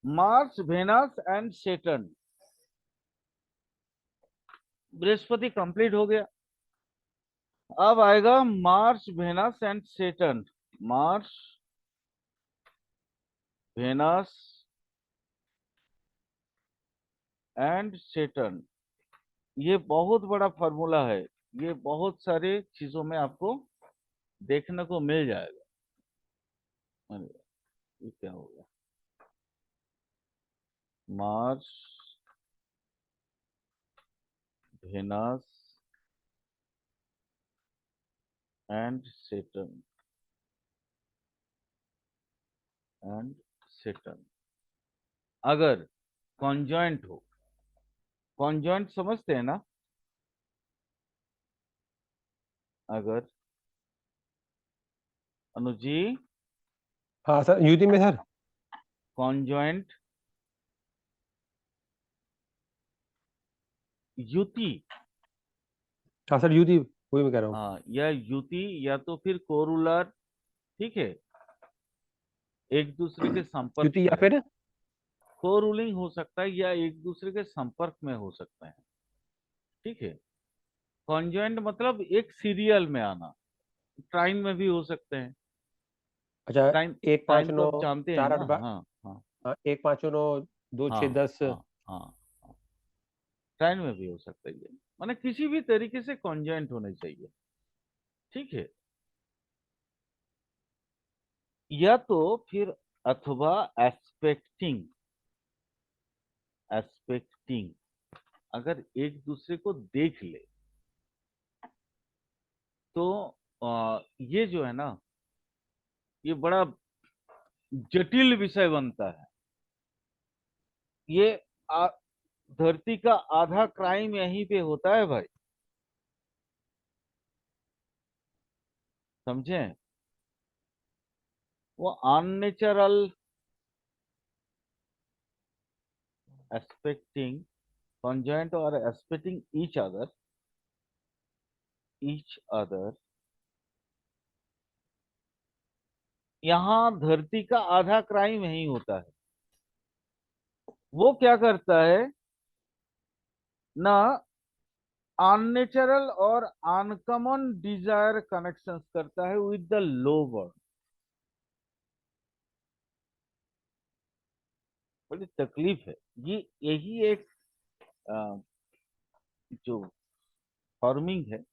Mars, Venus and Saturn. बृहस्पति complete हो गया। अब आएगा Mars, Venus and Saturn. Mars, Venus and Saturn. ये बहुत बड़ा फॉर्मूला है। ये बहुत सारे चीजों में आपको देखने को मिल जाएगा। अरे, ये क्या हो गया? Mars, Venus and Saturn and Saturn अगर कॉन्जॉइंट हो। कॉन्जॉइंट समझते हैं ना? अगर, अनुज जी, हाँ सर, युति में सर। कॉन्जॉइंट युति। हाँ सर, युति वही मैं कह रहा हूँ। हाँ, या युति या तो फिर कोरुलर। ठीक है, एक दूसरे के संपर्क युति में या है। फिर को रूलिंग हो सकता है या एक दूसरे के संपर्क में हो सकते हैं। ठीक है। कॉन्जॉइंट मतलब एक सीरियल में आना। ट्राइन में भी हो सकते हैं। अच्छा, ट्राइन, 1 5 ट्राइन तो 9 आप जानते हैं 4 ना? 8 हाँ हाँ 1 5 9 2 6 हाँ 10। हाँ हाँ हाँ। ट्राइन में भी हो सकता है ये। माने किसी भी तरीके से कॉन्जॉइंट होने चाहिए। ठीक है। या तो फिर अथवा एस्पेक्टिंग। एस्पेक्टिंग अगर एक दूसरे को देख ले तो ये जो है ना, ये बड़ा जटिल विषय बनता है। ये आ, धरती का आधा क्राइम यहीं पे होता है भाई। समझे? वो अननेचुरल एस्पेक्टिंग, कॉन्जॉइंट और एस्पेक्टिंग ईच अदर। यहाँ धरती का आधा क्राइम यही होता है। वो क्या करता है ना, अननेचुरल और अनकॉमन डिजायर कनेक्शंस करता है विद द लोवर। बड़ी तकलीफ है ये। यही एक अ, जो फॉर्मिंग है,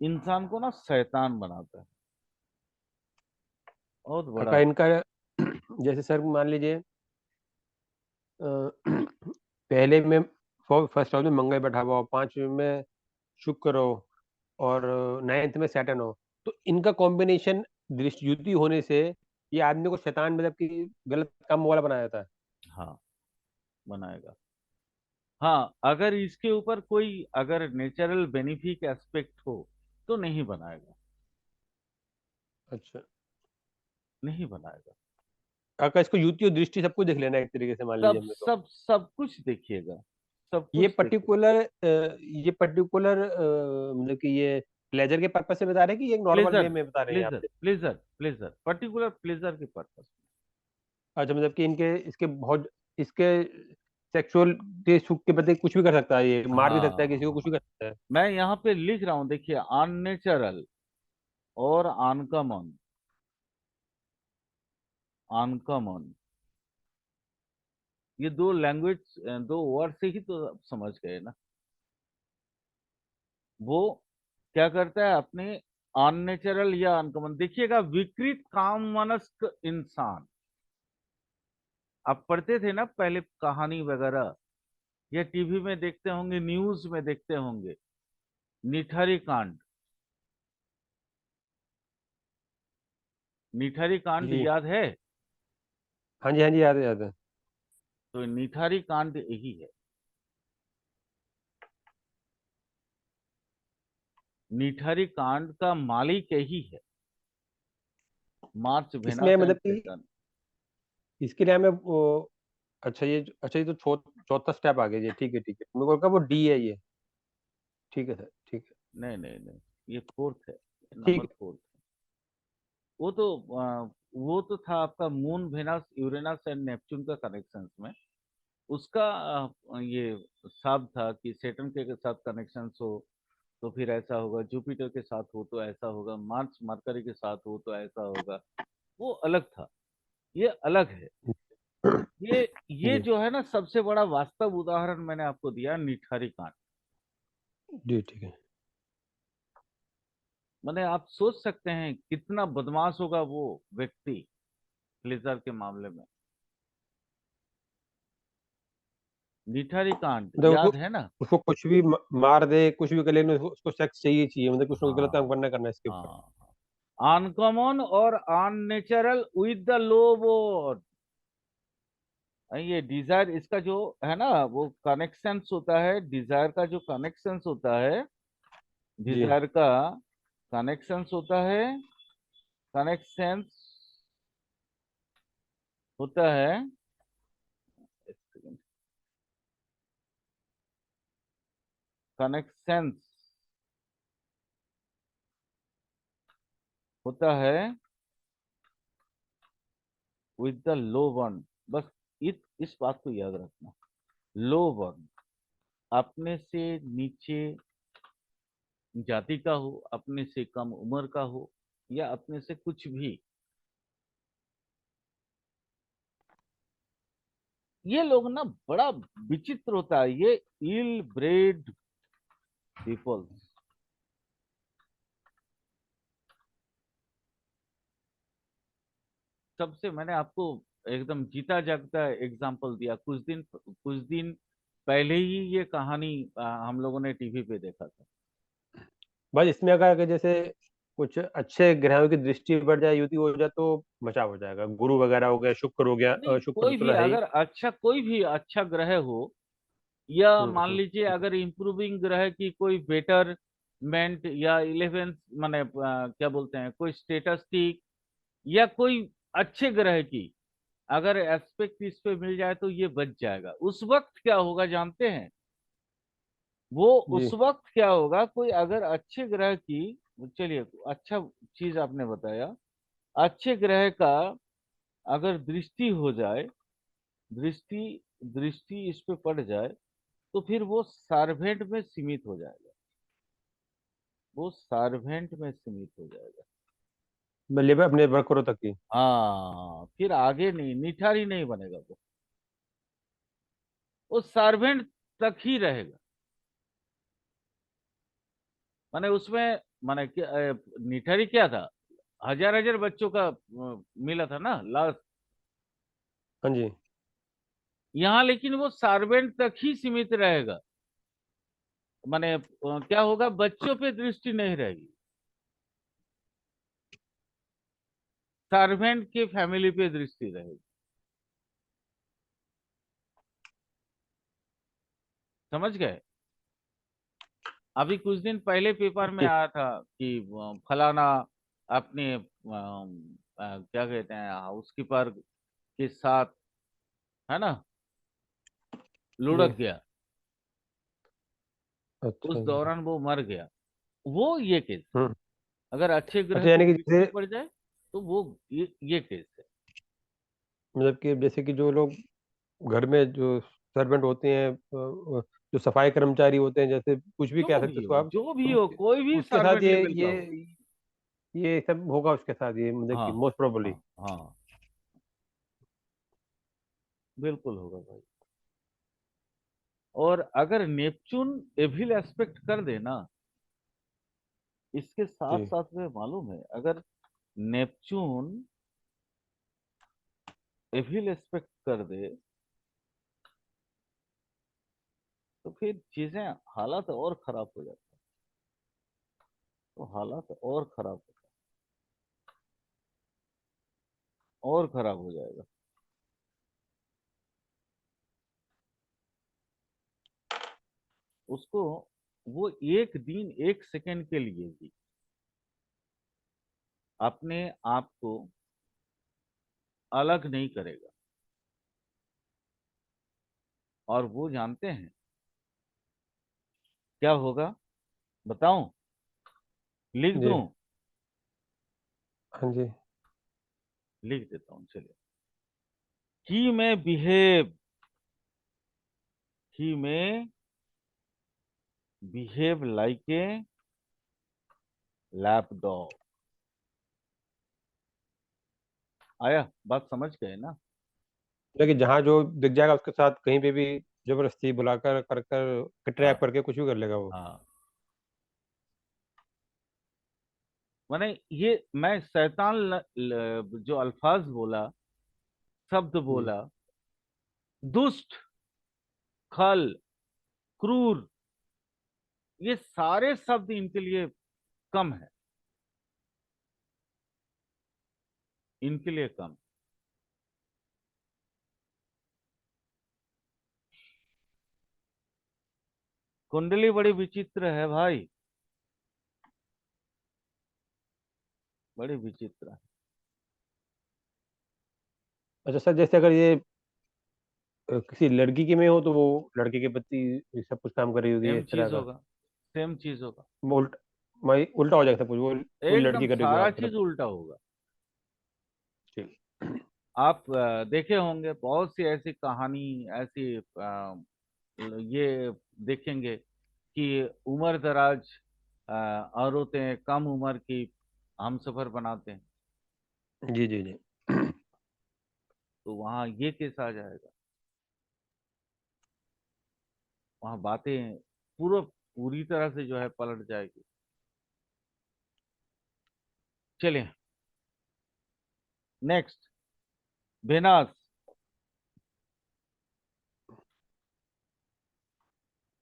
इंसान को ना शैतान बनाता है। बहुत बड़ा। का इनका जैसे सर मान लीजिए, पहले में फर्स्ट हाउस में मंगल बैठा हुआ हो, 5वें में शुक्र हो, और 9th में सैटर्न हो, तो इनका कॉम्बिनेशन दृष्टि युति होने से ये आदमी को शैतान, मतलब कि गलत काम वाला बनाया जाता है। हाँ, बनाएगा। हाँ, अगर इसके ऊपर कोई अगर नेचुरल बेनिफिक एस्पेक्ट हो तो नहीं बनाएगा। अच्छा, नहीं बनाएगा। अगर इसको युति और दृष्टि सब कुछ देख लेना एक तरीके से, मान लीजिए सब हमने तो। सब सब कुछ देखिएगा। सब ये कुछ देखिए। पर्टिकुलर मतलब कि ये प्लेजर के पर्पज से बता रहे हैं कि ये नॉर्मल प्लेजर, वे में बता रहे हैं प्लेजर, आपसे? प्लेजर, प्लेजर, पर्टिकुलर प्लेजर के पर्पस। अच्छा, मतलब कि इनके इसके बहुत इसके सेक्सुअल सुख के प्रति कुछ भी कर सकता है, ये मार भी सकता है किसी को, हाँ कुछ भी कर सकता है। मैं यहाँ पे लिख रहा हूँ, देखिए, अननेचुरल और अनकॉमन। अनकॉमन, ये दो लैंग्वेज, दो वर्ड से ही तो आप समझ गए ना। वो क्या करता है अपने अननेचुरल या अनकॉमन। देखिएगा, विकृत काम मनस्क इंसान। आप पढ़ते थे ना पहले कहानी वगैरह, या टीवी में देखते होंगे, न्यूज में देखते होंगे, निठारी कांड। निठारी कांड जी, याद है? हाँ जी, हाँ जी, याद है, याद है। तो निठारी कांड यही है। निठारी कांड का मालिक यही है, मार्च, इसमें वेनस एंड मतलब कि सैटर्न। इसके लिए हमें वो, अच्छा ये तो चौथा स्टेप आ गया ये, ठीक है, ठीक है, मेरे को लगा वो डी है ये। ठीक है सर, ठीक है। नहीं नहीं नहीं, ये फोर्थ है, नंबर ठीक फोर्थ। वो तो था आपका moon, Venus, Uranus and Neptune का कनेक्शन में। उसका ये साब था कि सेटन के साथ कनेक्शन हो तो फिर ऐसा होगा, जुपिटर के साथ हो तो ऐसा होगा, मार्स मरकरी के साथ हो तो ऐसा होगा। वो अलग था, ये अलग है। ये जी जो है ना, सबसे बड़ा वास्तव उदाहरण मैंने आपको दिया निठारी कांड। जी ठीक है। मैंने आप सोच सकते हैं कितना बदमाश होगा वो व्यक्ति फ्लेजर के मामले में। निठारी कांड मतलब उसको याद है ना? उसको कुछ भी मार दे, कुछ भी कर, लेकिन उसको सेक्स चाहिए चाहिए, मतलब कुछ ना कुछ गलत काम हाँ, करना करना है इसके ऊपर। हाँ। अनकॉमन और unnatural with the low board. ये डिजायर, इसका जो है ना, वो कनेक्शंस होता है, डिजायर का जो कनेक्शंस होता है, जी डिजायर का कनेक्शंस होता है, कनेक्शंस होता है, कनेक्शंस होता है विद द लो वन। बस इस बात को याद रखना। लो वन, अपने से नीचे जाति का हो, अपने से कम उम्र का हो, या अपने से कुछ भी, ये लोग ना बड़ा विचित्र होता है, ये इल ब्रेड पीपल्स। सबसे मैंने आपको एकदम जीता जागता एग्जाम्पल दिया। कुछ दिन पहले ही ये कहानी हम लोगों ने टीवी पे देखा था। बस इसमें अगर जैसे कुछ अच्छे ग्रहों की दृष्टि पड़ जाए, युति हो जाए, तो बचाव हो जाएगा। गुरु वगैरह हो गया, शुक्र हो गया, नहीं, शुक्र तो चलो है ही। कोई भी अच्छा ग्रह हो, या मान हम्म। लीजिए अगर इंप्रूविंग ग्रह की कोई बेटरमेंट या इलेवेंथ, माने क्या बोलते हैं, कोई स्टेटस की, या कोई अच्छे ग्रह की अगर एस्पेक्ट इस पे मिल जाए तो ये बच जाएगा। उस वक्त क्या होगा जानते हैं? वो जी उस वक्त क्या होगा, कोई अगर अच्छे ग्रह की, चलिए अच्छा चीज आपने बताया, अच्छे ग्रह का अगर दृष्टि हो जाए, दृष्टि दृष्टि इस पे पड़ जाए, तो फिर वो सार्वेंट में सीमित हो जाएगा, वो सार्वेंट में सीमित हो जाएगा। मैं अपने वर्क करो तक ही। हाँ, फिर आगे नहीं, निठारी नहीं बनेगा वो सार्वेंट तक ही रहेगा। माने उसमें, माने निठारी क्या था, हजार हजार बच्चों का मिला था ना लास्ट। हाँ जी। यहाँ लेकिन वो सार्वेंट तक ही सीमित रहेगा। माने क्या होगा, बच्चों पे दृष्टि नहीं रहेगी, सार्वेंट के फैमिली पे दृष्टि रहेगी। समझ गए? अभी कुछ दिन पहले पेपर में ठीक। आया था कि फलाना अपने क्या कहते हैं, हाउसकीपर के साथ, है ना, जी। लुढ़क गया, उस अच्छा जी। दौरान वो मर गया। वो ये केस, हम्म। अगर अच्छे ग्रह अच्छा, की यानी कि दृष्टि जैसे, पड़ जाए तो वो ये केस है। मतलब कि जैसे कि जो लोग घर में जो सर्वेंट होते हैं, जो सफाई कर्मचारी होते हैं, जैसे कुछ भी कह सकते हैं उसको आप, जो भी तो हो, कोई भी उसके साथ सर्वेंट लेवल का ये हो। ये सब होगा उसके साथ, ये मतलब कि हाँ, मोस्ट प्रोबेबली। हाँ, हाँ, बिल्कुल होगा भाई। और अगर नेपच्यून एविल एस्पेक्ट कर देना, इसके साथ जी साथ में मालूम है, अगर नेपच्यून एविल एस्पेक्ट कर दे तो फिर चीजें, हालात और खराब हो जाते हैं, तो हालात और खराब और खराब हो जाएगा। उसको, वो एक दिन एक सेकंड के लिए भी अपने आप को अलग नहीं करेगा। और वो जानते हैं क्या होगा, बताऊं, लिख जी। दूं? हाँ जी। लिख देता हूं, चलिए। ही में बिहेव, ही में बिहेव लाइक ए लैपडॉग। आया, बात समझ गए ना? लेकिन जहाँ जो दिख जाएगा उसके साथ कहीं पे भी जबरदस्ती बुलाकर कर कर हाँ ट्रैप करके कुछ भी कर लेगा वो। हाँ। मैंने ये, मैं शैतान जो अल्फाज बोला, शब्द जी बोला, दुष्ट, खल, क्रूर, ये सारे शब्द इनके लिए कम है, इनके लिए कम। कुंडली बड़ी विचित्र है भाई, बड़ी विचित्र है। अच्छा सर, जैसे अगर ये किसी लड़की के में हो तो वो लड़के के प्रति ये सब कुछ काम कर रही होगी सेम इस तरह चीज का। होगा, सेम चीज होगा। वो उल्टा हो जाएगा सब कुछ, वो एकदम लड़की कर रही होगी सारा आप चीज तरफ। उल्टा होगा। ठीक। आप देखे होंगे बहुत सी ऐसी कहानी, ऐसी ये देखेंगे कि उम्र दराज औरतें कम उम्र की हमसफर बनाते हैं, जी जी जी। तो वहां ये केस आ जाएगा, वहां बातें पूरी तरह से जो है पलट जाएगी। चलिए, नेक्स्ट, वेनस।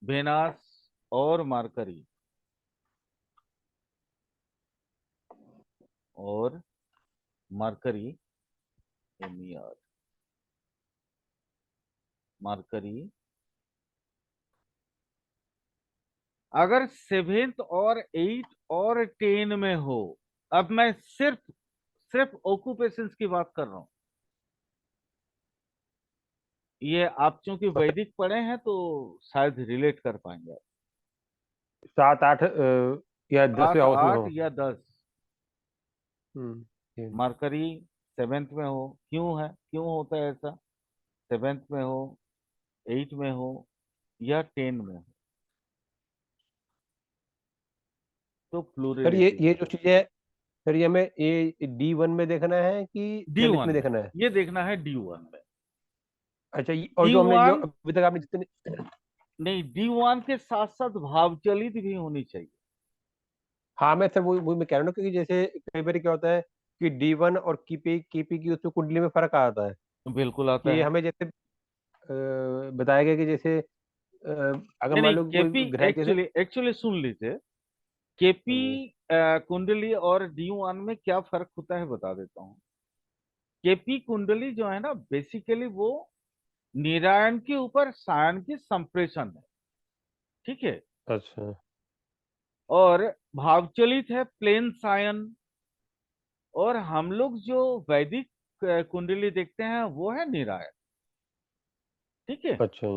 वेनस और मरकरी, और मरकरी, एमियर, मरकरी, अगर सेवेंथ और एट और 10 में हो, अब मैं सिर्फ सिर्फ ऑक्यूपेशंस की बात कर रहा हूं, ये आप चूंकि वैदिक पढ़े हैं तो शायद रिलेट कर पाएंगे। 7 8 या 10वें 7, हाउस में 8 हो। या 10, जी। मरकरी सेवेंथ में हो, क्यों है, क्यों होता है ऐसा? सेवेंथ में हो, 8 में हो, या 10 में हो, तो सर ये प्लूरलिटी। ये जो चीज है, सर ये हमें ये D1 में देखना है कि डी 10th वन में में, देखना है? ये देखना है D1 में। अच्छा और डी जो हमने जो वन अभी तक आपने जितने। नहीं, D1 के साथ साथ भावचलित भी होनी चाहिए। हाँ मैं सर वो मैं कह रहा हूँ ना, क्योंकि जैसे कई बार क्या होता है कि D1 और कीपी की उसमें कुंडली में फर्क आता है। बिल्कुल आता कि है। हमें जैसे बताया गया कि जैसे अगर नहीं मान नहीं, लो केपी, कोई ग्रह जैसे। एक्चुअली एक्चुअली सुन लीजिए, केपी हाँ जी। कुंडली और D1 में क्या फर्क होता है बता देता हूँ। केपी कुंडली जो है ना, बेसिकली वो नारायण के ऊपर सायन की संप्रेषण है, ठीक है। अच्छा और भावचलित है प्लेन सायन। और हम लोग जो वैदिक कुंडली देखते हैं वो है नारायण, ठीक है। अच्छा।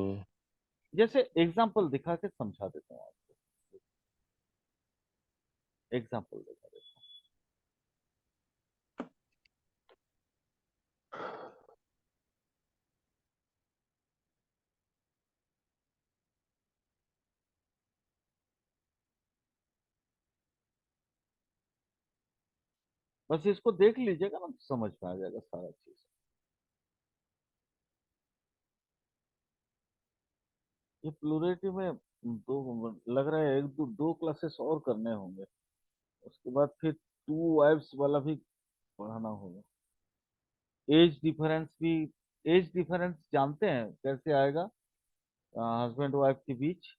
जैसे एग्जाम्पल दिखा के समझा देता हूँ आपको, एग्जाम्पल दिखा देता हूँ। बस इसको देख लीजिएगा ना, तो समझ में आ जाएगा सारा चीज। ये प्लूरिटी में दो लग रहा है, एक दो क्लासेस और करने होंगे, उसके बाद फिर टू वाइफ्स वाला भी पढ़ाना होगा। एज डिफरेंस भी, एज डिफरेंस जानते हैं कैसे आएगा हस्बैंड वाइफ के बीच?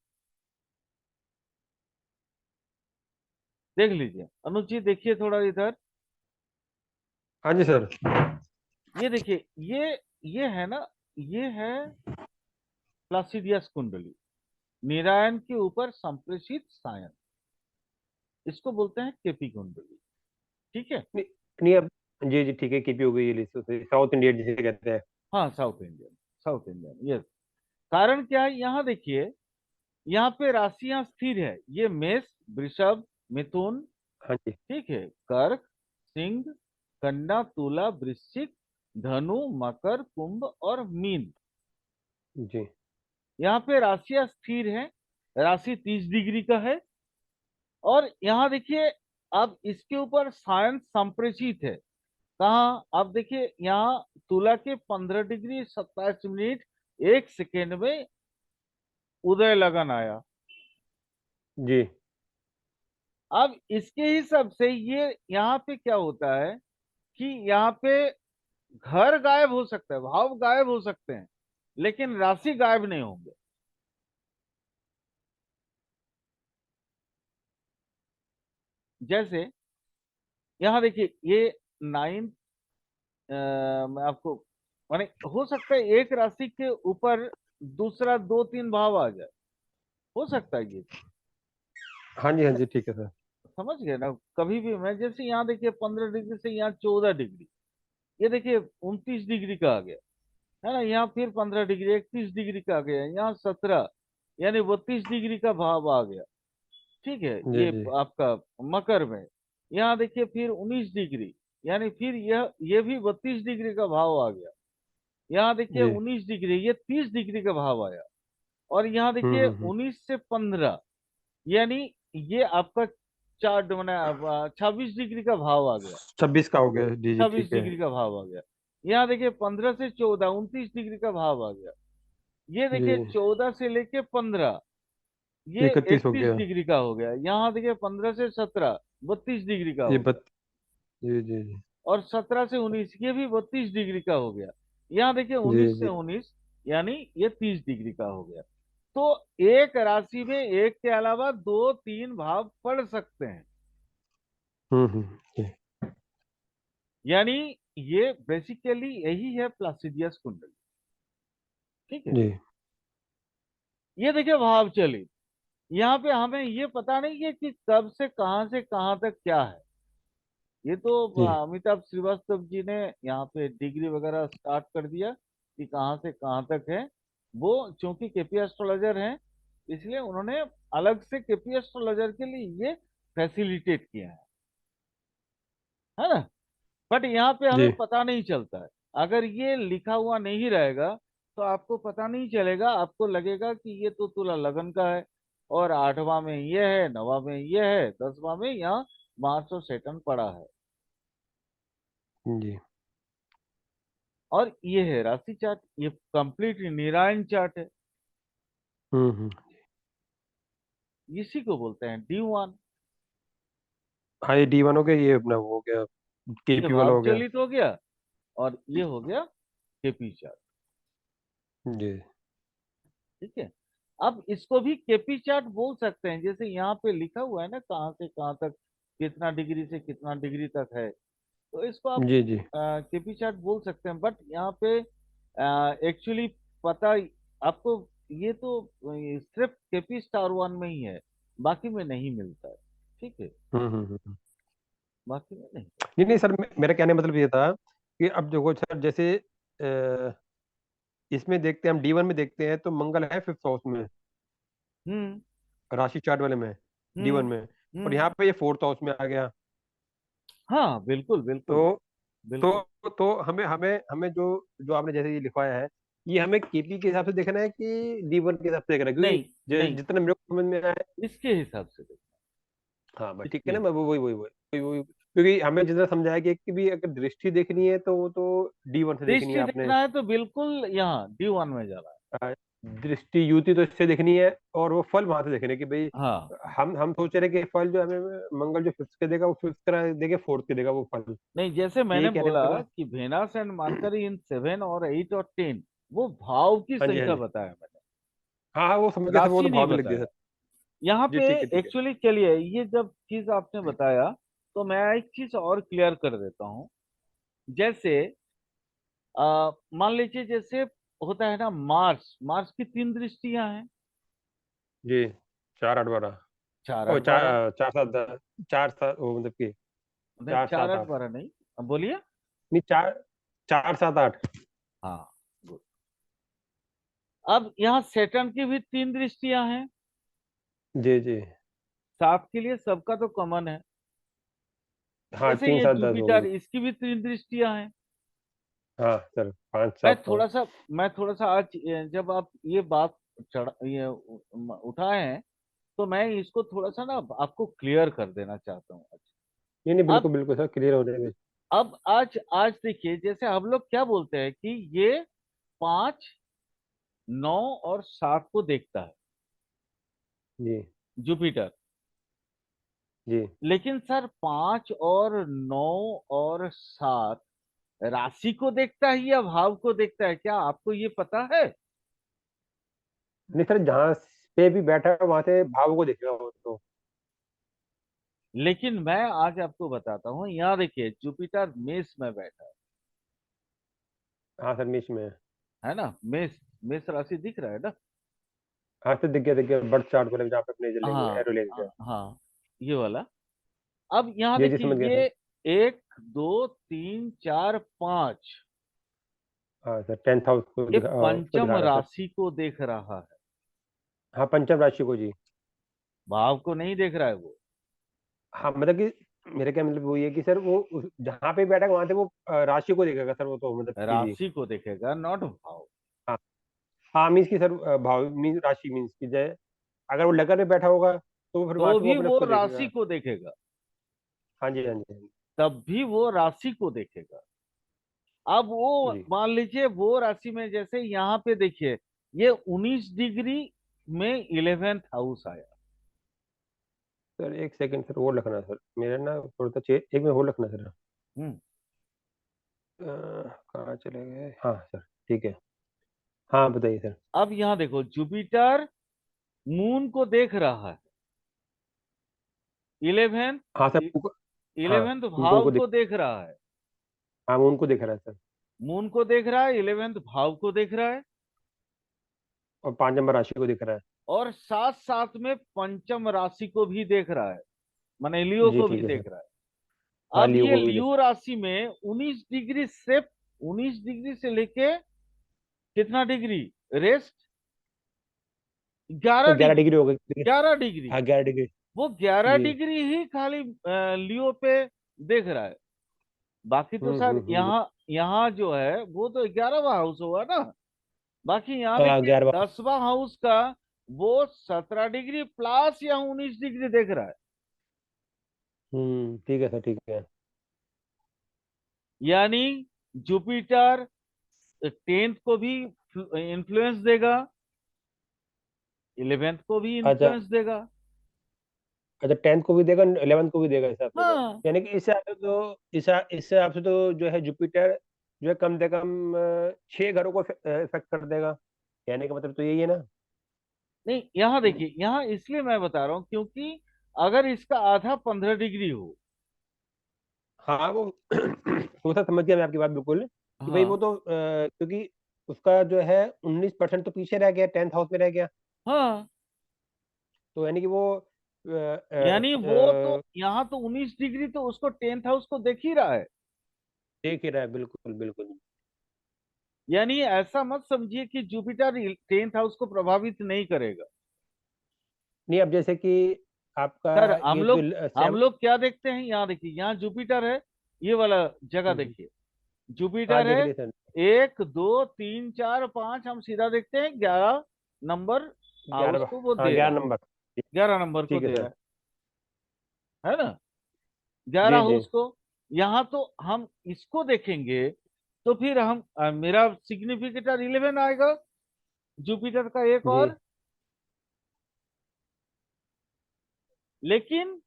देख लीजिए अनुज जी, देखिए थोड़ा इधर। हाँ जी सर। ये देखिए, ये है ना, ये है प्लासिडियस कुंडली, नारायण के ऊपर संप्रेषित सायन, इसको बोलते हैं केपी कुंडली, ठीक है। नहीं नहीं अब। जी जी ठीक है, कीपी हो गई ये लिस्ट साउथ इंडियन जिसे कहते हैं। हाँ, south Indian, south Indian, yes. कारण क्या है, यहाँ देखिए, यहाँ पे राशियां स्थिर है, ये मेष, वृषभ, मिथुन, हाँ जी। ठीक है, कर्क, सिंह, कन्या, तुला, वृश्चिक, धनु, मकर, कुंभ और मीन। जी यहाँ पे राशियां स्थिर है, राशि 30 डिग्री का है। और यहाँ देखिए, अब इसके ऊपर सायंस संप्रेषित है। कहाँ? आप देखिए यहाँ तुला के 15 डिग्री 27 मिनट 1 सेकेंड में उदय लगन आया। जी अब इसके हिसाब से ये यहाँ पे क्या होता है कि यहाँ पे घर गायब हो सकता है, भाव गायब हो सकते हैं, लेकिन राशि गायब नहीं होंगे। जैसे यहाँ देखिए ये 9, मैं आपको माने हो सकता है एक राशि के ऊपर दूसरा 2-3 भाव आ जाए, हो सकता है ये। हाँ जी, हाँ जी, ठीक है सर। समझ गए ना? कभी भी मैं जैसे यहाँ देखिए 15 डिग्री से यहाँ 14 डिग्री, ये देखिए 29 डिग्री का आ गया, है ना? यहाँ फिर 15 डिग्री 31 डिग्री का आ गया, यहाँ 17 यानी 32 डिग्री का भाव आ गया। ठीक है, जी ये जी आपका मकर में। यहाँ देखिए फिर 19 डिग्री, यानी फिर ये भी 32 डिग्री का भाव आ गया। यहाँ देखिए जी 19 डिग्री, ये 30 डिग्री का भाव आया। और यहाँ देखिए हम्म। 19 से 15, यानी ये आपका चार्ट बना 26 डिग्री का भाव आ गया। 26 का हो गया, जी जी, छब्बीस ठीक है। डिग्री का भाव आ गया। यहाँ देखिए 15 से 14 29 डिग्री का भाव आ गया। ये देखिए जी 14 से लेके 15, ये 31 हो 31 गया। डिग्री का हो गया। यहाँ देखिए 15 से 17 32 डिग्री का ये हो गया। जी जी जी और 17 से 19 ये भी 32 डिग्री का हो गया। यहाँ देखिए जी 19 से 19 यानी ये 30 डिग्री का हो गया। तो एक राशि में एक के अलावा 2-3 भाव पड़ सकते हैं। जी यानी ये बेसिकली यही है प्लासिडियस कुंडली। ठीक है, जी ये देखिए भाव चली। यहाँ पे हमें ये पता नहीं है कि कब से कहाँ तक क्या है। ये तो जी अमिताभ श्रीवास्तव जी ने यहाँ पे डिग्री वगैरह स्टार्ट कर दिया कि कहाँ से कहाँ तक है। वो चूंकि केपी एस्ट्रोलॉजर हैं, इसलिए उन्होंने अलग से केपी एस्ट्रोलॉजर के लिए ये फैसिलिटेट किया है ना? बट यहाँ पे हमें जी पता नहीं चलता है। अगर ये लिखा हुआ नहीं रहेगा तो आपको पता नहीं चलेगा, आपको लगेगा कि ये तो तुला लगन का है, और 8वां में ये है, 9वां में ये है, 10वां में यहाँ मार्स और सैटर्न पड़ा है। जी और ये है राशि चार्ट, ये कंप्लीट निरायण चार्ट है। हम्म। इसी को बोलते हैं D1। हाँ, ये D1 हो गया, ये अपना वो हो गया, ये KP वाला भाव हो गया। चलित हो गया, और ये हो गया केपी चार्ट। जी ठीक है, अब इसको भी केपी चार्ट बोल सकते हैं। जैसे यहाँ पे लिखा हुआ है ना कहाँ से कहाँ तक, कितना डिग्री से कितना डिग्री तक है, तो इसको आप जी जी केपी चार्ट बोल सकते हैं। बट यहाँ पे एक्चुअली पता आपको, ये तो सिर्फ केपी स्टार 1 में ही है, बाकी में नहीं मिलता है। ठीक है, हम्म। बाकी में नहीं। नहीं नहीं सर, मेरा कहने का मतलब ये था कि अब देखो सर, जैसे अ, इसमें देखते हैं, हम D1 में देखते हैं तो मंगल है 5th हाउस में, हम्म राशि चार्ट वाले में, D1 हम्म में। और हम्म। यहाँ पे ये 4th हाउस में आ गया। हाँ बिल्कुल बिल्कुल तो बिल्कुल। तो हमें हमें हमें जो जो आपने जैसे ये लिखवाया है, ये हमें KP के हिसाब से देखना है कि D1 के हिसाब से देखना है? क्योंकि नहीं नहीं, जितना मेरे को समझ में आया है। इसके हिसाब से देखो, हाँ बस ठीक है इसके ना, मैं वही क्योंकि हमें जितना समझाया गया कि भी अगर दृष्टि देखनी है तो वो तो D1 से देखनी है दृष्टि आपने। देखना है तो बिल्कुल यहाँ D1 में जाना है। अ, दृष्टि युति तो इससे देखनी है, और वो फल वहां से देखने हैं कि भाई, हाँ, हम सोच रहे हैं कि फल जो हमें मंगल जो 5th के देगा वो 5th का देगा, 4th के देगा वो फल। नहीं जैसे मैंने यही कहने बोला मतलब है। कि वेनस एंड मरकरी इन 7 और 8 और 10, वो भाव की हाँ जी, हाँ संख्या जी। बताया मैंने, हाँ हाँ, वो समझ गया सर, वो तो राशि नहीं भाव में लग गया बताया। सर। यहाँ जी पे ठीक है, ठीक है। एक्चुअली चलिए, ये जब चीज आपने बताया तो मैं एक चीज और क्लियर कर देता हूँ। जैसे मान लीजिए जैसे होता है ना, मार्स, मार्स की 3 दृष्टियां हैं, जी 4 8 12, 4 8 ओ 12। 4 4 7 10, 4 7, वो मतलब कि नहीं, चार 4 सात 8 आठ 12 नहीं, अब बोलिए। नहीं, 4 4 7 8। हाँ, good। अब यहाँ सेटर्न की भी 3 दृष्टियां हैं। जी जी 7 के लिए सबका तो कॉमन है। हाँ जैसे 3 ये 7 10 हो जुपिटर, गई। इसकी भी 3 दृष्टियां हैं। हाँ सर 5 मैं 7 तो। थोड़ा सा मैं थोड़ा सा आज जब आप ये बात उठाए हैं, तो मैं इसको थोड़ा सा ना आपको क्लियर कर देना चाहता हूँ आज। नहीं नहीं, अब बिल्कुल बिल्कुल सर, क्लियर हो जाएगा। अब आज आज देखिए, जैसे हम लोग क्या बोलते हैं कि ये 5, 9 और 7 को देखता है जी जुपिटर। जी। लेकिन सर 5 और 9 और 7 राशि को देखता है या भाव को देखता है, क्या आपको ये पता है? नहीं सर, जहाँ पे भी बैठा है वहां से भाव को देखेगा वो तो। लेकिन मैं आज आपको बताता हूँ, यहाँ देखिए जुपिटर मेष में बैठा हाँ सर, मेष में है। है ना? मेष, मेष राशि दिख रहा है ना? हाँ सर, दिख गया बर्थ चार्ट को लेके, जहाँ पे अपने जो लेंगे हाँ एरो लेके गए। हाँ, ये वाला। अब यहाँ जी जी, देखिए, समझ गया सर। ये 1 2 3 4 5, हाँ सर, 10th हाउस को ये उसको पंचम दिखा रहा है सर। राशि को देख रहा है, हाँ, पंचम राशि को जी। भाव को नहीं देख रहा है वो। हाँ मतलब कि मेरा क्या मतलब वो ये है कि सर वो जहाँ पे बैठा है वहां से वो राशि को देखेगा सर, वो तो मतलब कि जी। राशि को देखेगा, नॉट भाव। हाँ हाँ, मीन्स की सर भाव मीन राशि मीन्स की जय, अगर वो लगन में बैठा होगा तो वो फिर वहां तो से वो भी अपने वो उसको राशि देखेगा। को देखेगा, हाँ जी हाँ जी हाँ तब भी वो राशि को देखेगा। अब वो जी। मान लीजिए वो राशि में, जैसे यहाँ पे देखिए, ये 19 डिग्री में 11th हाउस आया। सर एक सेकंड सर, वो रखना सर मेरा ना थोड़ा सा एक में वो रखना सर। हम्म कहाँ चले गए, हाँ सर ठीक है। हाँ बताइए सर। अब यहाँ देखो, जुपिटर मून को देख रहा है, 11th, हाँ सर हाँ 11th मून भाव को देख, को देख रहा है। हाँ मून को देख रहा है सर। मून को देख रहा है, 11th भाव को देख रहा है, और 5 नंबर राशि को दिख रहा है। और साथ साथ में पंचम राशि को भी देख रहा है, माने लियो जी को भी ठीक है देख सर। रहा है। हाँ अब लियो ये को भी देख। लियो राशि में 19 डिग्री, सिर्फ 19 डिग्री से लेके कितना डिग्री रेस्ट, ग्यारह सर 11 डिग्री डिग्री हो गई। 11 डिग्री, हाँ 11 डिग्री। वो 11 जी। डिग्री ही खाली लियो पे देख रहा है। बाकी तो सर जी। यहाँ यहाँ जो है वो तो 11वां हाउस हुआ ना। बाकी यहाँ हाँ देखिए 11। 10वां हाउस का, वो 17 डिग्री प्लस या 19 डिग्री देख रहा है। ठीक है सर, ठीक है। यानी जुपिटर 10th को भी इन्फ्लुएंस देगा, 11th को भी अच्छा इन्फ्लुएंस देगा। अच्छा, 10th को भी देगा 11th को भी देगा हिसाब से तो। हाँ, यानी कि इस हिसाब से तो इस हिसाब से तो जो है जुपिटर जो है कम से कम 6 घरों को इफेक्ट कर देगा। कहने का मतलब तो यही है ना। नहीं यहाँ देखिए, यहाँ इसलिए मैं बता रहा हूँ क्योंकि अगर इसका आधा 15 डिग्री हो। हाँ वो वो तो समझ गया मैं आपकी बात बिल्कुल, कि भाई वो हाँ तो क्योंकि उसका जो है 19% तो पीछे रह गया, 10th हाउस में रह गया। हाँ, तो यानी कि वो यानी वो तो यहाँ तो 19 डिग्री तो उसको 10th हाउस को देख ही रहा है। देख ही रहा है, बिल्कुल बिल्कुल। यानी ऐसा मत समझिए कि जुपिटर 10th हाउस को प्रभावित नहीं करेगा। नहीं अब जैसे कि आपका सर हम ये जो लोग हम लोग क्या देखते हैं, यहाँ देखिए, यहाँ जुपिटर है, ये वाला जगह हम्म, देखिए, हाँ जुपिटर देख है। लिए सर। 1 2 3 4 5, हम सीधा देखते हैं 11 नंबर हाउस 11। को वो हाँ दे रहा 11 नंबर। 11 नंबर को ठीक है दे सर। रहा है ना, 11 जी जी हाउस को। यहाँ तो हम इसको देखेंगे, तो फिर हम मेरा सिग्निफिकेटर 11 आएगा, जुपिटर का एक जी। और। लेकिन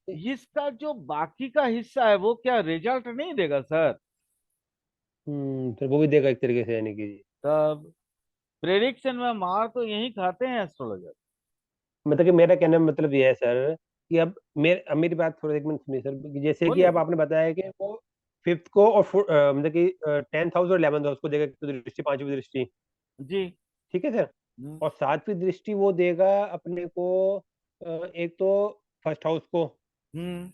इसका जो बाकी का हिस्सा है वो क्या रिजल्ट नहीं देगा सर? सर वो भी देगा एक तरीके से, यानी कि जी। तब प्रेडिक्शन में मार तो यही खाते हैं एस्ट्रोलॉजर। मतलब कि मेरा कहने का मतलब ये है सर, कि अब मेरी बात थोड़ा एक मिनट सुनिए सर, कि जैसे कि बोलिए अब आपने बताया कि वो फिफ्थ को और मतलब कि 10th हाउस और 11th हाउस को देगा, एक तो दृष्टि, पांचवी दृष्टि। जी। ठीक है सर। हम्म और सातवीं दृष्टि वो देगा अपने को एक तो फर्स्ट हाउस को, हम्म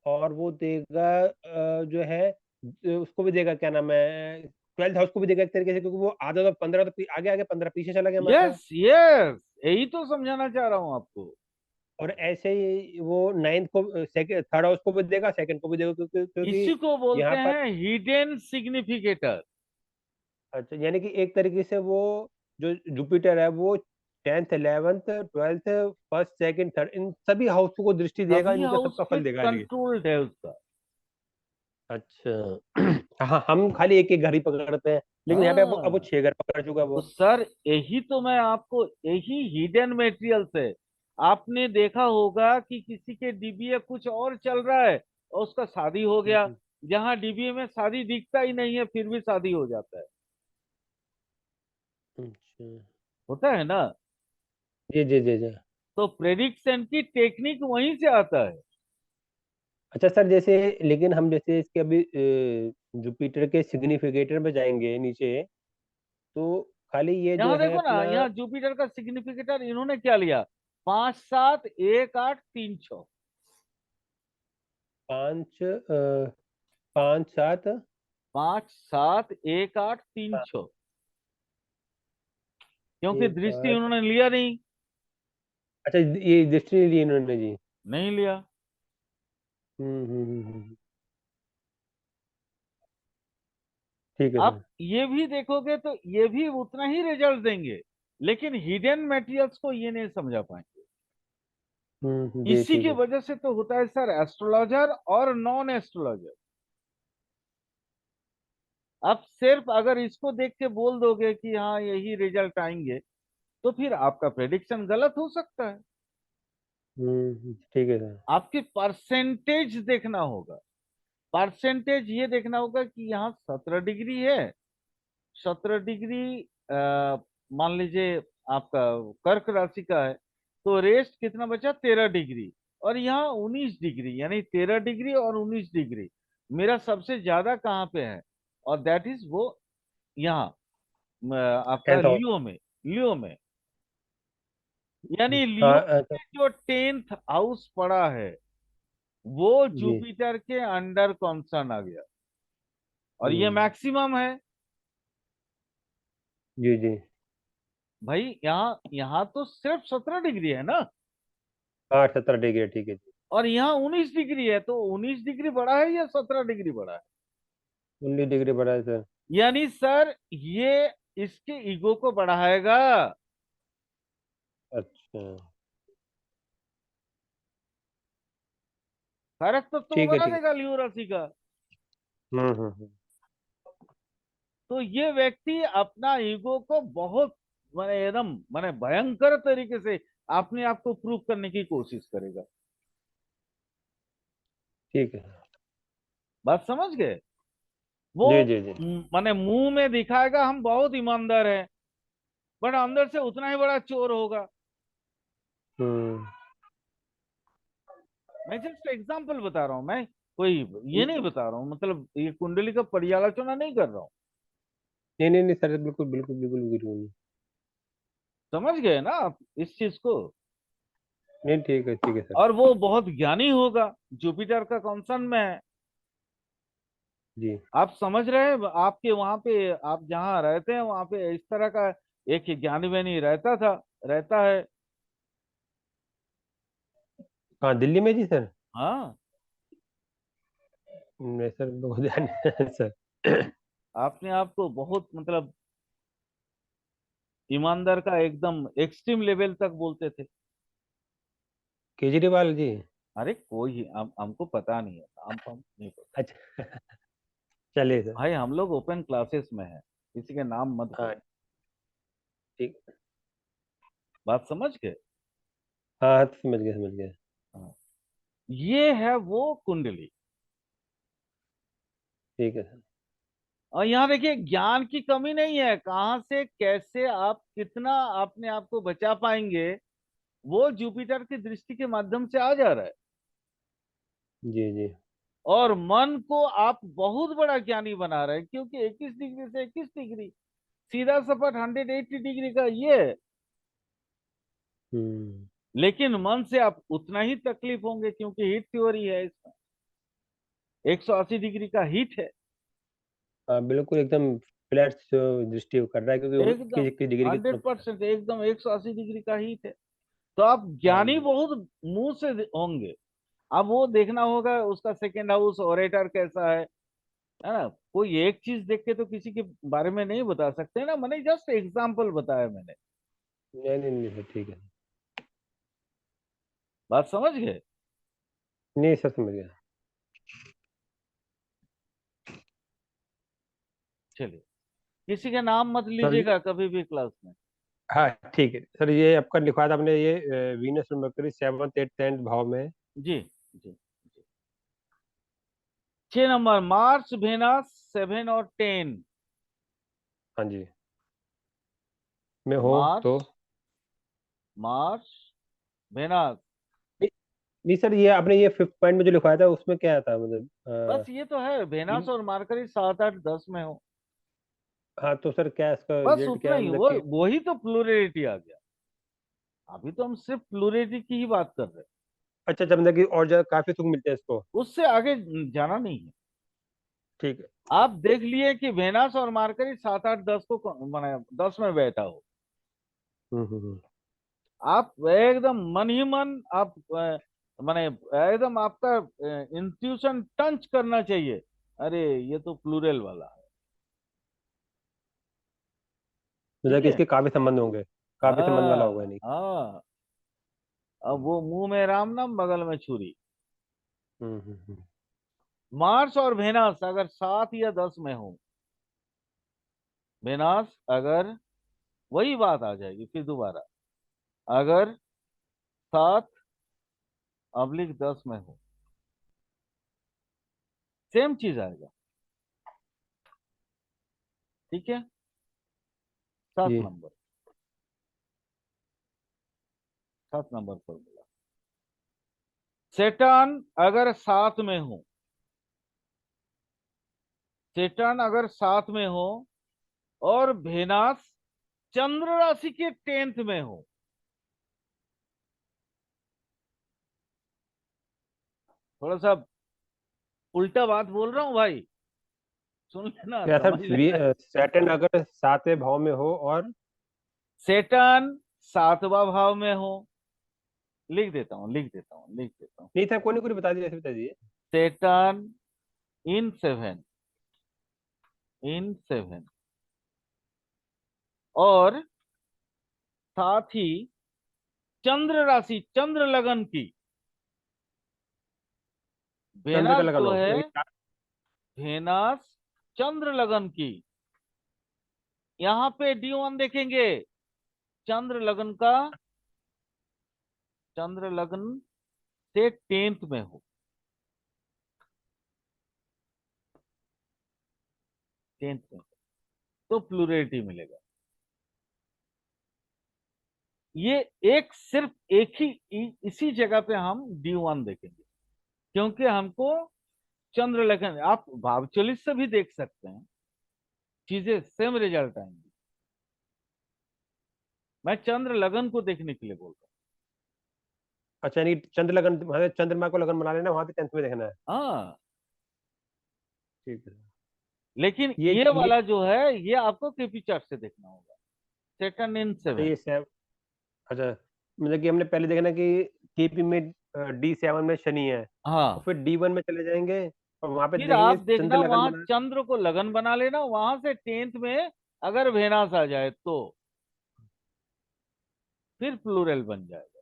और वो देगा जो है उसको भी देगा, क्या नाम है, 12th हाउस को भी देगा एक तरीके से, क्योंकि वो आधा तो 15 तो आगे आगे 15 पीछे चला गया हमारा। यस यस, यही तो समझाना चाह रहा हूं आपको। और ऐसे ही वो 9th को सेकंड थर्ड हाउस को भी देगा, सेकंड को भी देगा, क्योंकि इसी को बोलते यहाँ पर हैं हिडन सिग्निफिकेटर। अच्छा, यानी कि एक तरीके से वो जो जुपिटर है वो 10th 11th 12th first second third in सभी हाउस को दृष्टि देगा, सभी इनका हाउस सबका पे फल देगा जी। कंट्रोल्ड है उसका। अच्छा हाँ, हम खाली एक एक घर ही पकड़ते हैं, लेकिन यहाँ पे अब वो हाँ 6 घर पकड़ चुका तो वो। सर यही तो मैं आपको, यही हिडन मटेरियल से, आपने देखा होगा कि किसी के डीबीए कुछ और चल रहा है और उसका शादी हो गया, हम्म, जहां डीबीए में शादी दिखता ही नहीं है फिर भी शादी हो जाता है। अच्छा होता है ना। जी जी जी जी। तो प्रेडिक्शन की टेक्निक वहीं से आता है। अच्छा सर, जैसे लेकिन हम जैसे इसके अभी जुपिटर के सिग्निफिकेटर में जाएंगे नीचे, तो खाली ये जो यहाँ है देखो ना, अपना यहाँ जुपिटर का सिग्निफिकेटर इन्होंने क्या लिया, 5 7 1 8 3 6। 5 7 5 7 1 8 3 6, क्योंकि एक दृष्टि आठ। उन्होंने लिया नहीं। अच्छा, ये दृष्टि नहीं ली इन्होंने जी। नहीं लिया। ठीक है आप सर। ये भी देखोगे तो ये भी उतना ही रिजल्ट देंगे, लेकिन हिडन मटेरियल्स को ये नहीं समझा पाएंगे। जी इसी ठीक की है। वजह से तो होता है सर एस्ट्रोलॉजर और नॉन एस्ट्रोलॉजर। आप सिर्फ अगर इसको देख के बोल दोगे कि हाँ यही रिजल्ट आएंगे, तो फिर आपका प्रेडिक्शन गलत हो सकता है। ठीक है सर। आपकी परसेंटेज देखना होगा। परसेंटेज ये देखना होगा कि यहाँ 17 डिग्री है, 17 डिग्री मान लीजिए आपका कर्क राशि का है, तो रेस्ट कितना बचा, 13 डिग्री। और यहाँ 19 डिग्री, यानी 13 डिग्री और 19 डिग्री मेरा सबसे ज्यादा कहाँ पे है, और दैट इज वो यहाँ आपका 10th हाउस। लियो में। लियो में, यानी लियो हाँ अच्छा। में जो 10th हाउस पड़ा है वो जी जुपिटर के अंडर कॉन्सर्न आ गया, और ये हम्म, मैक्सिमम है। जी जी। भाई यहाँ यहाँ तो सिर्फ 17 डिग्री है ना, हाँ 17 डिग्री, ठीक है जी। और यहाँ 19 डिग्री है, तो 19 डिग्री बड़ा है या 17 डिग्री बड़ा है। 19 डिग्री बढ़ा है सर। यानी सर ये इसके ईगो को बढ़ाएगा। अच्छा कारक तत्व को ठीक है बना ठीक देगा लियो राशि का। है। हम्म। तो ये व्यक्ति अपना ईगो को बहुत, माने एकदम, माने भयंकर तरीके से अपने आप को प्रूव करने की कोशिश करेगा। ठीक है। बात समझ गए। वो जी जी जी। माने मुंह में दिखाएगा हम बहुत ईमानदार हैं, बट अंदर से उतना ही बड़ा चोर होगा। हम्म मैं जस्ट एग्जांपल बता रहा हूं, मैं कोई ये नहीं बता रहा हूँ, मतलब ये कुंडली का पर्यालोचना नहीं कर रहा हूँ। नहीं नहीं नहीं सर, बिल्कुल बिल्कुल बिल्कुल बिल्कुल नहीं। समझ गए ना आप इस चीज को। नहीं ठीक है सर। और वो बहुत ज्ञानी होगा, जुपिटर का कंसर्न में है। जी आप समझ रहे हैं, आपके वहां पे आप जहाँ रहते हैं वहां पे इस तरह का एक ज्ञानी व्यानी रहता था, रहता है। हाँ, दिल्ली में जी सर। हाँ, नहीं सर, बहुत ध्यान नहीं है सर। आपने आपको बहुत मतलब ईमानदार का एकदम एक्सट्रीम लेवल तक बोलते थे। केजरीवाल जी। अरे कोई हमको पता नहीं है, हम नहीं पता। अच्छा चलिए सर। भाई हम लोग ओपन क्लासेस में हैं, किसी के नाम मत हाँ करो। ठीक। बात समझ गए। हाँ हाँ, समझ गए समझ गए। हाँ। ये है वो कुंडली। ठीक है सर। और यहाँ देखिए ज्ञान की कमी नहीं है, कहाँ से कैसे आप कितना अपने आप को बचा पाएंगे, वो जुपिटर की दृष्टि के माध्यम से आ जा रहा है। जी जी। और मन को आप बहुत बड़ा ज्ञानी बना रहे हैं, क्योंकि 21 डिग्री से 21 डिग्री सीधा सपाट 180 डिग्री का ये है। हम्म लेकिन मन से आप उतना ही तकलीफ होंगे, क्योंकि हीट थ्योरी है इसमें, 180 डिग्री का हीट है। हाँ बिल्कुल एकदम फ्लैट दृष्टि कर रहा है, क्योंकि एकदम किस किस डिग्री की तरफ। 100% एकदम 180 डिग्री का हीट है। तो आप हाँ ज्ञानी जी। बहुत मुंह से होंगे, अब वो देखना होगा उसका सेकेंड हाउस ओरेटर कैसा है ना। कोई एक चीज देख के तो किसी के बारे में नहीं बता सकते ना, मैंने जस्ट एग्जाम्पल बताया मैंने। नहीं नहीं नहीं सर, ठीक है। बात समझ गए? नहीं सर, समझ गया। चलिए, किसी का नाम मत सर लीजिएगा कभी भी क्लास में। हाँ ठीक है सर, ये आपका लिखवाया था आपने, ये वीनस और मरकरी 7th 8th 10th भाव में। जी जी जी। 6 नंबर मार्च वेनस 7 और 10। हाँ जी, में हो मार्च, तो। मार्च, वेनस। नहीं, नहीं सर, ये आपने ये 5th पॉइंट में जो लिखवाया था उसमें क्या था, मतलब बस ये तो है, वेनस और मार्करी 7 8 10 में हो। हाँ तो सर क्या इसका बस रिजल्ट क्या उतना है, ही, मतलब वो कि। वही तो प्लूरिटी आ गया। अभी तो हम सिर्फ प्लूरिटी की ही बात कर रहे हैं, अच्छा अच्छा, मतलब कि और ज्यादा काफी सुख मिलते हैं इसको। उससे आगे जाना नहीं है। ठीक है। आप देख लिए कि वेनस और मार्करी 7 8 10 को माने 10 में बैठा हो, हम्म। आप एकदम मन ही मन आप माने एकदम आपका इंट्यूशन टंच करना चाहिए, अरे ये तो प्लूरल वाला है। मतलब ठीक कि है। इसके काफी संबंध होंगे, काफी संबंध वाला होगा, हाँ नहीं। हाँ। अब वो मुंह में राम नाम बगल में छुरी। हम्म। मार्स और वेनस अगर 7 या 10 में हो, वेनस अगर, वही बात आ जाएगी फिर दोबारा, अगर 7/10 में हो, सेम चीज आएगा। ठीक है। सात जी नंबर 7 नंबर पर बोला, सेटर्न अगर 7 में हो, सेटर्न अगर 7 में हो और वेनस चंद्र राशि के 10th में हो, थोड़ा सा उल्टा बात बोल रहा हूं भाई, सुन लेना क्या सर, समझ लेना। सैटर्न अगर 7वें भाव में हो और। सेटर्न 7वां भाव में हो, लिख देता हूं लिख देता हूं लिख देता हूं। नहीं था, कोई नहीं, कोई नहीं, बता दीजिए, ऐसे बता दीजिए। सेटर्न इन 7 और साथ ही चंद्र राशि, चंद्र लगन की, चंद्र का वेनस लगन जो हो, है, मतलब वेनस चंद्र लगन की, यहाँ पे D1 देखेंगे, चंद्र लगन का, चंद्र लगन से 10th में हो, 10th में, तो प्लूरिटी मिलेगा। ये एक सिर्फ एक ही इसी जगह पे हम D1 देखेंगे, क्योंकि हमको चंद्र लगन, आप भावचलित से भी देख सकते हैं, चीजें सेम रिजल्ट आएंगी। मैं चंद्र लगन को देखने के लिए बोल रहा अच्छा, नहीं चंद्र लगन, हमें चंद्रमा को लगन बना लेना, वहां पे 10th में देखना है। हूं। हाँ, ठीक है। लेकिन ये ये ये वाला जो है ये आपको केपी चार्ट से देखना होगा, सेकंड इन अच्छा, 7। ये सेव। अच्छा, मतलब कि हमने पहले देखा ना कि केपी में D7 में शनि है, और हाँ, फिर D1 में चले जाएंगे, और वहां पे फिर देखेंगे आप देखना चंद्र लगन वहां बना। चंद्र को लगन बना लेना, वहां से 10th में अगर वेनास आ जाए तो फिर प्लूरल बन जाएगा।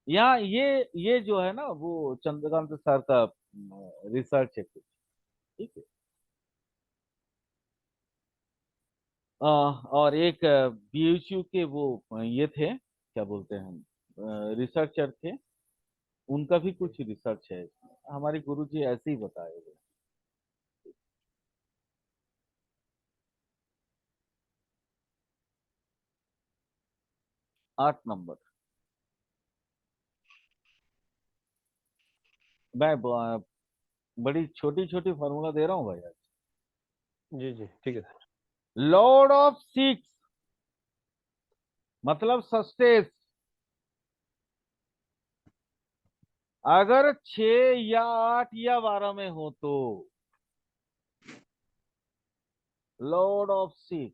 यहाँ ये जो है ना वो चंद्रकांत सर का रिसर्च है कुछ। ठीक है। और एक बीएचयू के वो ये थे, क्या बोलते हैं हम, रिसर्चर थे, उनका भी कुछ रिसर्च है इसमें। हमारे गुरुजी ऐसे ही बताए हुए। 8 नंबर, मैं बड़ी छोटी छोटी फॉर्मूला दे रहा हूँ भाई आज। जी जी, ठीक है सर। लॉर्ड ऑफ 6 मतलब सस्टेस, अगर 6 या 8 या 12 में हो तो, लॉर्ड ऑफ 6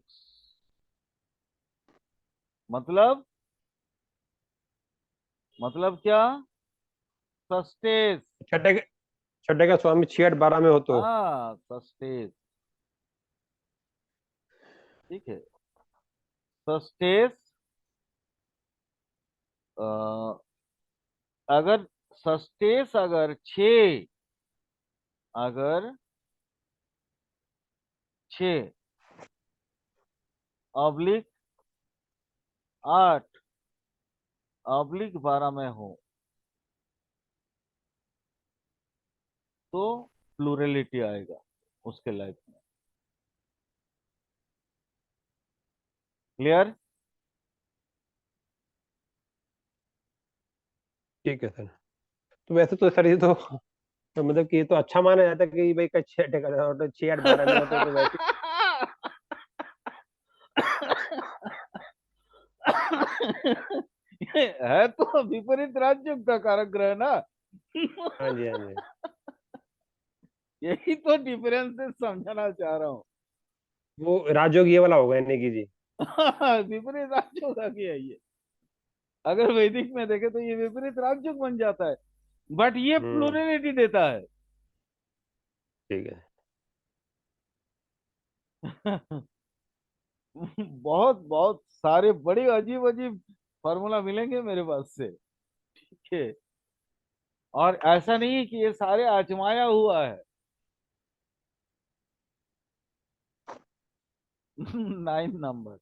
मतलब मतलब क्या? सस्टेस। छठे छठे का स्वामी 6 8 12 में हो तो। हाँ, सस्टेस। ठीक है। सस्टेस। अगर सस्टेस अगर 6, अगर 6 ऑब्लिक 8 ऑब्लिक 12 में हो तो प्लूरलिटी आएगा उसके लाइफ में। क्लियर? ठीक है सर। तो वैसे तो सर ये तो मतलब कि ये तो अच्छा माना जाता है कि भाई का 6 का और 6 8 12 में हो तो वैसे। ये है तो विपरीत राज्यों का कारक ग्रह ना। हाँ जी, हाँ जी। यही तो डिफरेंसेस समझाना चाह रहा हूँ। वो राजयोग ये वाला होगा यानी कि जी। विपरीत राज्यों का क्या है ये? अगर वैदिक में देखे तो ये विपरीत राज्य बन जाता है, बट ये हम्म। प्लूरलिटी देता है। ठीक है। बहुत बहुत सारे बड़े अजीब अजीब फार्मूला मिलेंगे मेरे पास से। ठीक है। और ऐसा नहीं है कि ये सारे आजमाया हुआ है। 9 नंबर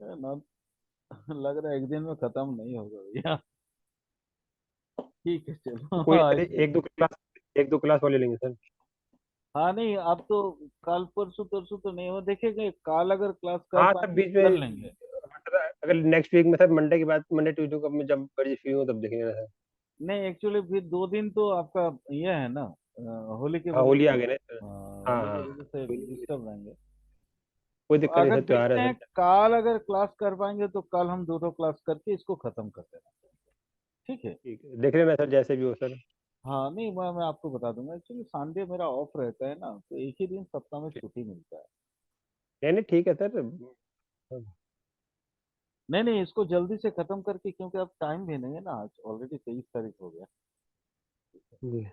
है ना। लग रहा है एक दिन में खत्म नहीं होगा भैया। ठीक है, तो चलो। कोई हाँ, सर एक दो क्लास वाले लेंगे सर। हाँ, नहीं अब तो कल परसों तरसों तो नहीं हो, देखेंगे कल अगर क्लास कर हाँ सर पाएंगे बीच तो कर में लेंगे। अगर नेक्स्ट वीक में सर मंडे के बाद मंडे ट्यूसडे को मैं जब मर्जी फ्री हूँ तब देख लेना सर। नहीं, एक्चुअली फिर 2 दिन तो आपका ये है ना, होली के हाँ वजह होली से। आ गए ना सर। हाँ होली की हाँ। वजह से डिस्टर्ब रहेंगे। कोई तो दिक्कत नहीं अगर सर, त्योहार देखते है हैं सर। कल अगर क्लास कर पाएंगे तो कल हम 2 क्लास करके इसको खत्म कर देना। ठीक है। ठीक है, देख लेना सर जैसे भी हो सर। हाँ, नहीं मैं आपको बता दूंगा, एक्चुअली संडे मेरा ऑफ रहता है ना, तो एक ही दिन सप्ताह में छुट्टी मिलता है। नहीं नहीं ठीक है सर। नहीं नहीं, इसको जल्दी से खत्म करके, क्योंकि अब टाइम भी नहीं है ना, आज ऑलरेडी 23 तारीख हो गया। जी।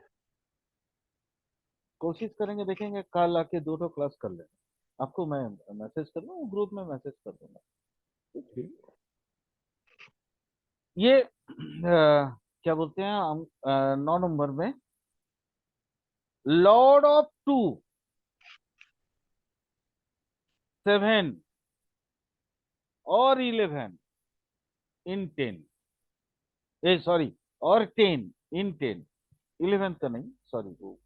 कोशिश करेंगे, देखेंगे कल आके 2 क्लास कर लेंगे। आपको मैं मैसेज कर दूँ, ग्रुप में मैसेज कर दूंगा। ठीक है? ठीक। ये क्या बोलते हैं हम, 9 नंबर में लॉर्ड ऑफ 2 7 और 11 इन 10, ए सॉरी, और 10 इन 10, 11 का नहीं, सॉरी, वो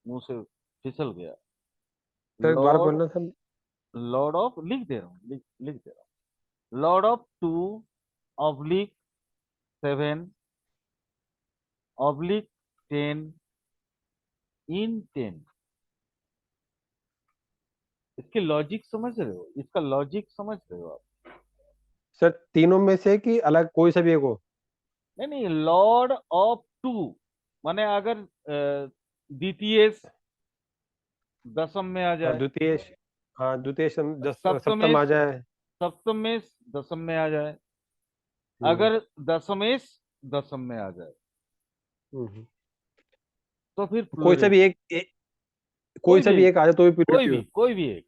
मुंह से फिसल गया। सर एक बार लॉर्ड बोलना सर। लॉर्ड ऑफ, लिख दे रहा हूँ, लिख दे रहा हूँ, लॉर्ड ऑफ 2 ऑब्लिक 7 ऑब्लिक 10 इन 10। इसके लॉजिक समझ रहे हो? इसका लॉजिक समझ रहे हो आप? सर तीनों में से कि अलग कोई सा भी एक हो। नहीं नहीं, लॉर्ड ऑफ 2 माने अगर द्वितीय दशम में आ हाँ जाए, द्वितीय। हाँ द्वितीय सप्तम आ सप्तमेश जाए। सप्तमेश दशम में आ जाए, हम्म। अगर दशमेश दशम में आ जाए हम्म। तो फिर कोई सा प्लूरल। भी कोई कोई सा भी भी एक, एक आ जाए तो भी कोई प्योरिटी भी हो। कोई भी एक,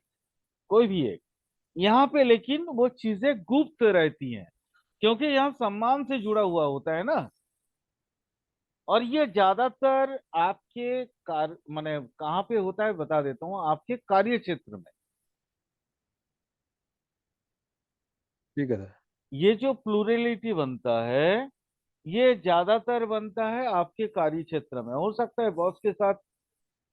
कोई भी एक। यहाँ पे लेकिन वो चीजें गुप्त रहती हैं, क्योंकि यहाँ सम्मान से जुड़ा हुआ होता है ना। और ये ज्यादातर आपके कार्य माने कहाँ पे होता है बता देता हूँ, आपके कार्य क्षेत्र में। ठीक है सर। ये जो प्लूरलिटी बनता है, ये ज्यादातर बनता है आपके कार्य क्षेत्र में। हो सकता है बॉस के साथ